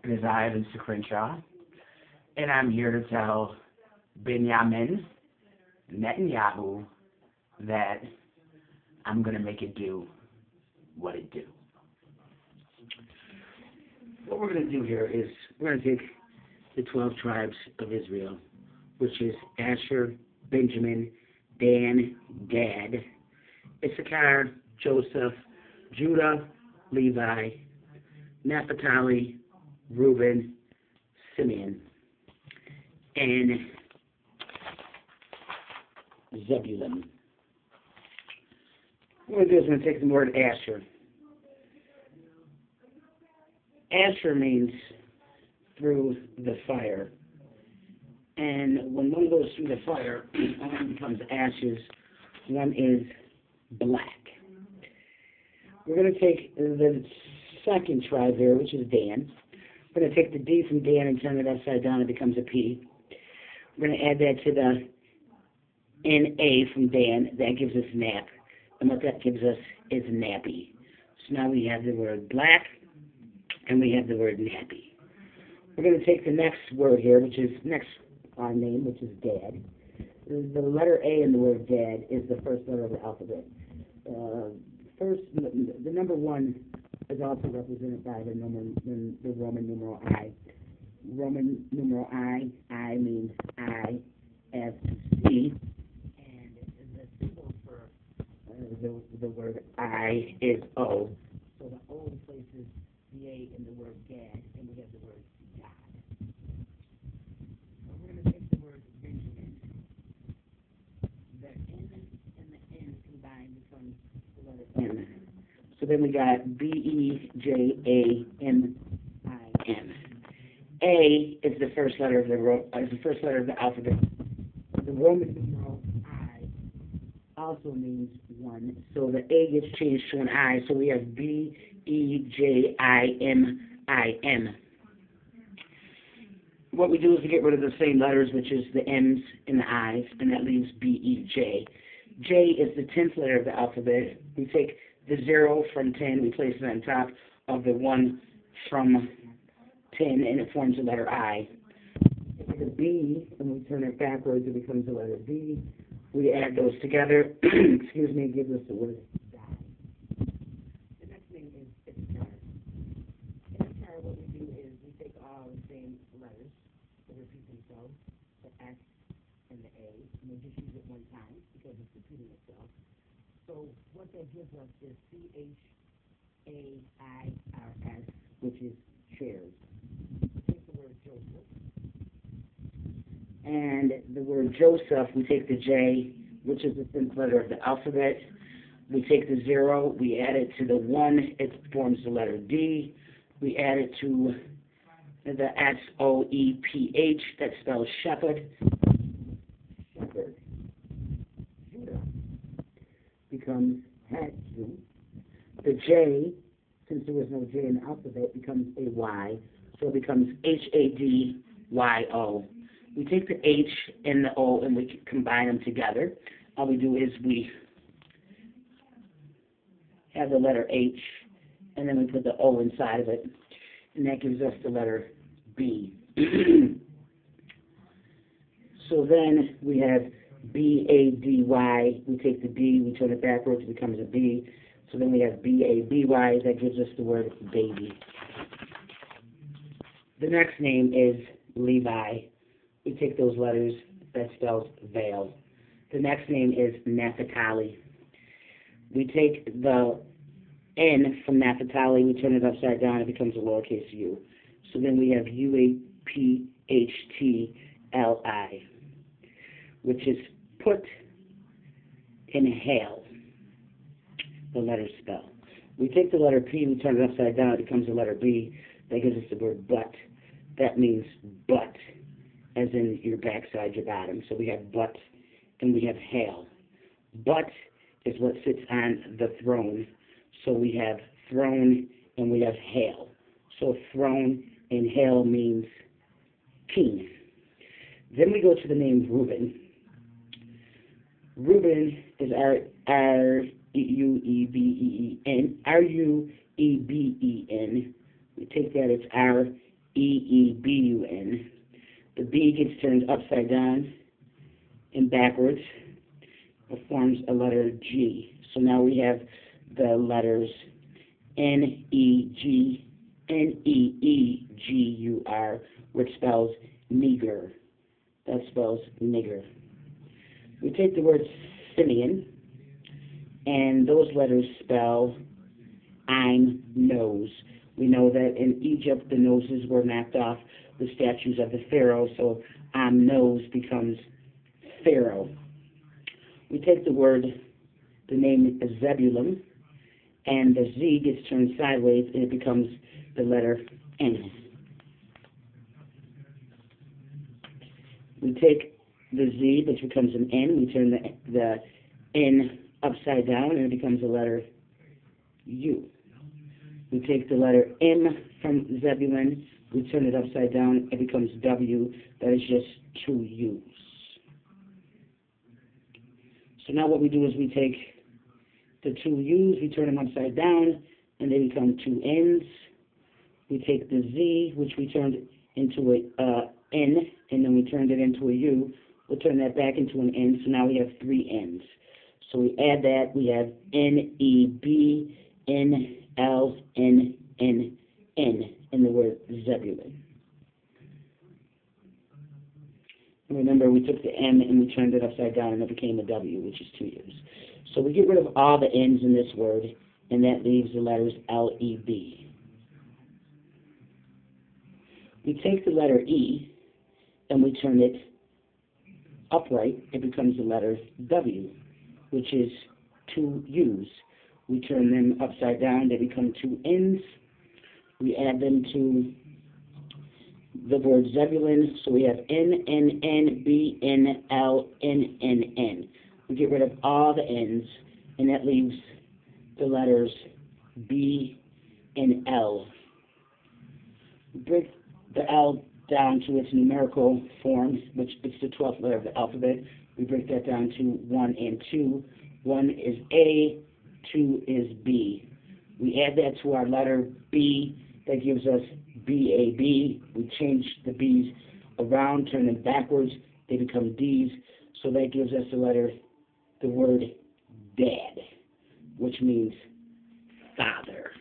It is I, Mr. Crenshaw, and I'm here to tell Benjamin Netanyahu that I'm going to make it do what it do. What we're going to do here is we're going to take the 12 tribes of Israel, which is Asher, Benjamin, Dan, Gad, Issachar, Joseph, Judah, Levi, Naphtali, Reuben, Simeon, and Zebulun. What we're going to do is we're going to take the word Asher. Asher means through the fire. And when one goes through the fire, one becomes ashes, one is black. We're going to take the second tribe here, which is Dan. We're going to take the D from Dan and turn it upside down. It becomes a P. We're going to add that to the N-A from Dan. That gives us nap. And what that gives us is nappy. So now we have the word black, and we have the word nappy. We're going to take the next word here, which is next our name, which is dad. The letter A in the word dad is the first letter of the alphabet. The number 1 is also represented by the Roman numeral I. Roman numeral I means I, F, C, and the symbol for the word I is O. So the O replaces the A in the word Gad, and we have the word God. So we're going to take the word Benjamin. The N and the N combined becomes the letter M. So then we got B-E-J-A-M-I-N. A is the first letter of the alphabet. The Roman numeral I also means 1. So the A gets changed to an I. So we have B-E-J-I-M-I-N. What we do is we get rid of the same letters, which is the M's and the I's, and that leaves B-E-J. J is the 10th letter of the alphabet. We take the 0 from 10, we place it on top of the 1 from 10, and it forms the letter I. The B, and we turn it backwards, it becomes the letter B. We add those together, excuse me, gives us the word die. The next thing is Issachar. Issachar, what we do is we take all the same letters that repeat themselves, the S and the A, and we just use it one time because it's repeating itself. So what that gives us is C-H-A-I-R-S, which is chairs. We take the word Joseph. And the word Joseph, we take the J, which is the 10th letter of the alphabet. We take the 0, we add it to the 1, it forms the letter D. We add it to the S-O-E-P-H, that spells shepherd. Shepherd. Judah becomes Hatju. The J, since there was no J in the alphabet, becomes a Y. So it becomes H-A-D-Y-O. We take the H and the O and we combine them together. All we do is we have the letter H and then we put the O inside of it. And that gives us the letter B. So then we have B-A-D-Y. We take the D, we turn it backwards, it becomes a B. So then we have B-A-B-Y. That gives us the word baby. The next name is Levi. We take those letters, that spells veil. The next name is Naphtali. We take the N from Naphtali, we turn it upside down, it becomes a lowercase u. So then we have U-A-P-H-T-L-I, which is put, inhale, the letter spell. We take the letter P, we turn it upside down, it becomes the letter B. That gives us the word but. That means but, as in your backside, your bottom. So we have but, and we have hail. But is what sits on the throne. So we have throne, and we have hail. So throne and hail means king. Then we go to the name Reuben. Reuben is R-U-E-B-E-N. R-U-E-B-E-N. We take that, it's E-E-B-U-N. The B gets turned upside down and backwards. It forms a letter G. So now we have the letters N-E-G, N-E-E-G-U-R, which spells nigger. That spells nigger. We take the word Simeon, and those letters spell I'm nose. We know that in Egypt the noses were knocked off the statues of the pharaoh, so I'm nose becomes pharaoh. We take the name Zebulun, and the Z gets turned sideways, and it becomes the letter N. We take the Z, which becomes an N, we turn the N upside down, and it becomes the letter U. We take the letter M from Zebulun, we turn it upside down, it becomes W. That is just two U's. So now what we do is we take the two U's, we turn them upside down, and they become two N's. We take the Z, which we turned into a N, and then we turned it into a U. We'll turn that back into an N, so now we have three N's. So we add that, we have N-E-B-N-L-N-N-N in the word Zebulun. And remember, we took the M and we turned it upside down, and it became a W, which is two U's. So we get rid of all the N's in this word, and that leaves the letters L-E-B. We take the letter E, and we turn it upright. It becomes the letter W, which is two U's. We turn them upside down, they become two N's. We add them to the word Zebulun, so we have N-N-N-B-N-L-N-N-N. We get rid of all the N's, and that leaves the letters B and L. We break the L down to its numerical form, which is the 12th letter of the alphabet. We break that down to 1 and 2. 1 is A, 2 is B. We add that to our letter B. That gives us B-A-B. We change the B's around, turn them backwards. They become D's. So that gives us the word dad, which means father.